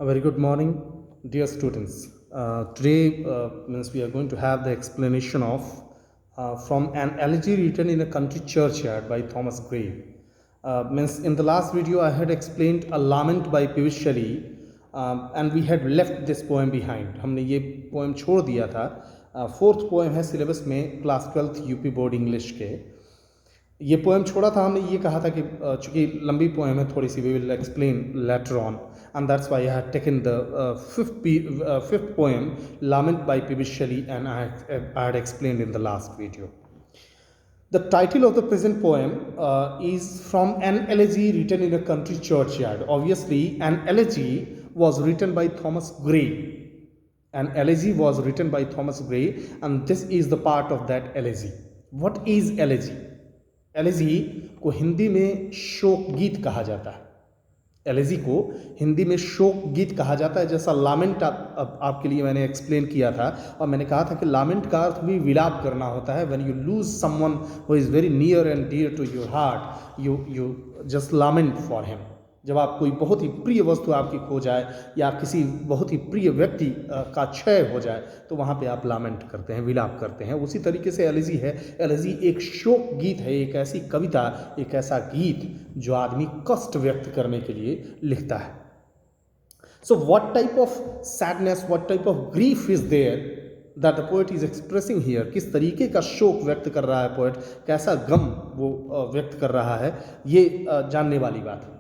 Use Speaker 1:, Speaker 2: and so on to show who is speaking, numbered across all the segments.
Speaker 1: A very good morning, dear students. Today, means we are going to have the explanation of from an elegy written in a country churchyard by Thomas Gray. Means in the last video, I had explained a lament by Piyush Shelley, and we had left this poem behind. हमने ये poem छोड़ दिया था. Fourth poem है syllabus में class 12th UP board English के. ये poem छोड़ा था, हमने ये कहा था कि चूंकि लंबी पोएम है थोड़ी सी, we will explain later on, and that's why I had taken the fifth poem, Lament by Piyush Shelley, and I had explained in the last video. The title of the present poem is From an Elegy Written in a Country Churchyard. Obviously, an elegy was written by Thomas Gray. An elegy was written by Thomas Gray, and this is the part of that elegy. What is elegy? Elegy को हिंदी में शोक गीत कहा जाता है. Elegy को हिंदी में शोक गीत कहा जाता है. जैसा लामेंट आपके लिए मैंने एक्सप्लेन किया था, और मैंने कहा था कि लामेंट का अर्थ भी विलाप करना होता है. When you lose someone who is very near and dear to your heart, you just lament for him. जब आप कोई बहुत ही प्रिय वस्तु आपकी खो जाए या किसी बहुत ही प्रिय व्यक्ति का क्षय हो जाए, तो वहाँ पे आप लामेंट करते हैं, विलाप करते हैं. उसी तरीके से एलेजी है. एलेजी एक शोक गीत है, एक ऐसी कविता, एक ऐसा गीत जो आदमी कष्ट व्यक्त करने के लिए लिखता है. So what type of sadness, what type of grief is there that the poet is expressing here. किस तरीके का शोक व्यक्त कर रहा है पोएट, कैसा गम वो व्यक्त कर रहा है, ये जानने वाली बात है.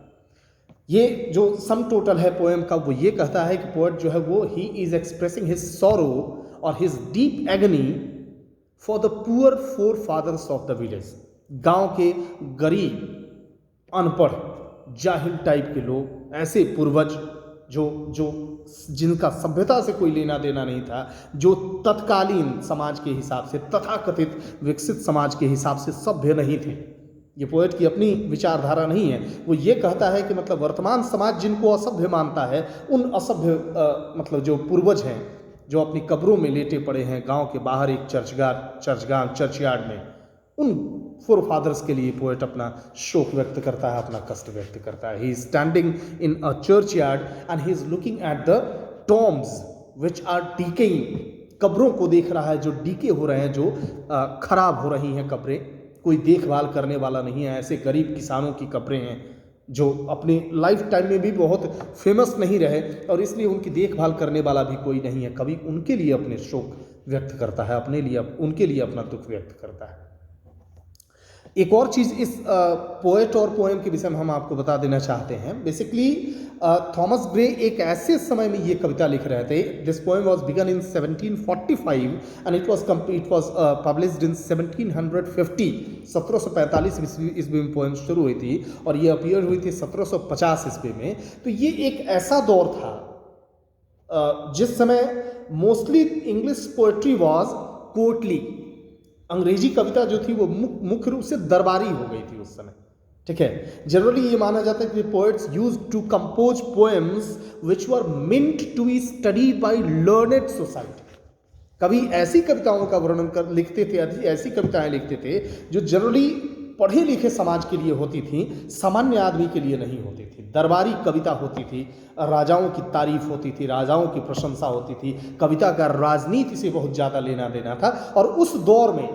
Speaker 1: ये जो सम टोटल है पोएम का, वो ये कहता है कि पोएट जो है वो ही इज एक्सप्रेसिंग हिज सॉरो और his deep agony for the poor forefathers of the village. गांव के गरीब, अनपढ़, जाहिल टाइप के लोग, ऐसे पूर्वज जो जिनका सभ्यता से कोई लेना देना नहीं था, जो तत्कालीन समाज के हिसाब से, तथाकथित विकसित समाज के हिसाब से सभ्य नहीं थे. ये पोएट की अपनी विचारधारा नहीं है. वो ये कहता है कि मतलब वर्तमान समाज जिनको असभ्य मानता है, उन असभ्य मतलब जो पूर्वज हैं, जो अपनी कब्रों में लेटे पड़े हैं गांव के बाहर एक चर्चयार्ड में, उन फोर फादर्स के लिए पोएट अपना शोक व्यक्त करता है, अपना कष्ट व्यक्त करता है. He is standing in a churchyard and he is looking at the tombs which are decaying. कब्रों को देख रहा है जो डीके हो रहे हैं, जो खराब हो रही हैं कब्रें. कोई देखभाल करने वाला नहीं है. ऐसे गरीब किसानों की कब्रें हैं जो अपनी लाइफ टाइम में भी बहुत फेमस नहीं रहे, और इसलिए उनकी देखभाल करने वाला भी कोई नहीं है. कभी उनके लिए अपने शोक व्यक्त करता है, अपने लिए उनके लिए अपना दुख व्यक्त करता है. एक और चीज़ इस पोएट और पोएम के विषय में हम आपको बता देना चाहते हैं. बेसिकली थॉमस ग्रे एक ऐसे समय में ये कविता लिख रहे थे. This poem was begin in 1745 and it was published in 1750. 1745 ईस्वी में पोएम शुरू हुई थी और ये अपीयर हुई थी 1750 ईस्वी में. तो ये एक ऐसा दौर था जिस समय mostly English poetry was courtly. अंग्रेजी कविता जो थी वो मुख्य रूप से दरबारी हो गई थी उस समय. ठीक है. जनरली ये माना जाता है कि poets use to compose poems which were meant to be studied by learned society. कभी ऐसी कविताओं का वर्णन लिखते थे, ऐसी कविताएं लिखते थे जो जनरली पढ़े लिखे समाज के लिए होती थी, सामान्य आदमी के लिए नहीं होती थी. दरबारी कविता होती थी, राजाओं की तारीफ होती थी, राजाओं की प्रशंसा होती थी. कविता का राजनीति से बहुत ज़्यादा लेना देना था. और उस दौर में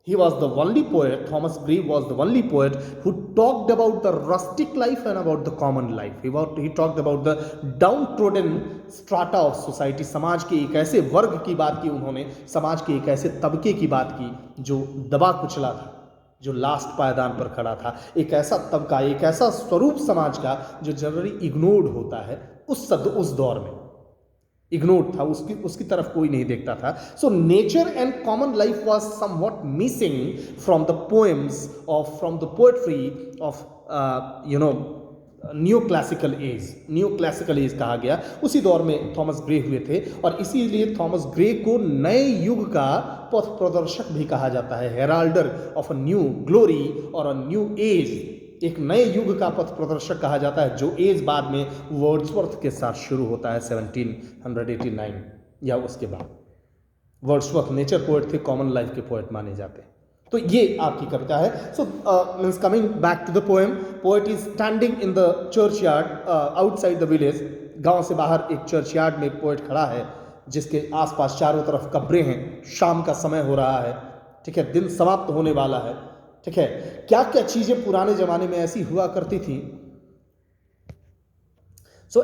Speaker 1: he was the only poet, Thomas Gray was the only poet who talked about the rustic life and about the common life. He talked about the downtrodden strata of society. समाज के एक ऐसे वर्ग की बात की उन्होंने, समाज के एक ऐसे तबके की बात की जो दबा कुचला था, जो लास्ट पायदान पर खड़ा था. एक ऐसा तबका, एक ऐसा स्वरूप समाज का जो जनरली इग्नोर्ड होता है. उस दौर में इग्नोर्ड था, उसकी तरफ कोई नहीं देखता था. So nature and common life was somewhat missing from the poems of, from the poetry of new classical as कहा गया. उसी दौर में थॉमस ग्रे हुए थे और इसीलिए थॉमस ग्रे को नए युग का पथ प्रदर्शक भी कहा जाता है. हेराल्डर ऑफ अ न्यू ग्लोरी और अ न्यू एज. एक नए युग का पथ प्रदर्शक कहा जाता है, जो एज बाद में वर्ड्सवर्थ के साथ शुरू होता है 1789 या उसके बाद. वर्ड्सवर्थ नेचर पोएट थे, कॉमन लाइफ के पोएट माने जाते हैं. तो ये आपकी कविता है. So means coming back to the poem, poet is standing in the churchyard outside the village. गांव से बाहर एक चर्चयार्ड में पोएट खड़ा है जिसके आसपास चारों तरफ कब्रें हैं, शाम का समय हो रहा है, ठीक है, दिन समाप्त होने वाला है, ठीक है। क्या क्या चीज़ें पुराने ज़माने में ऐसी हुआ करती थी। सो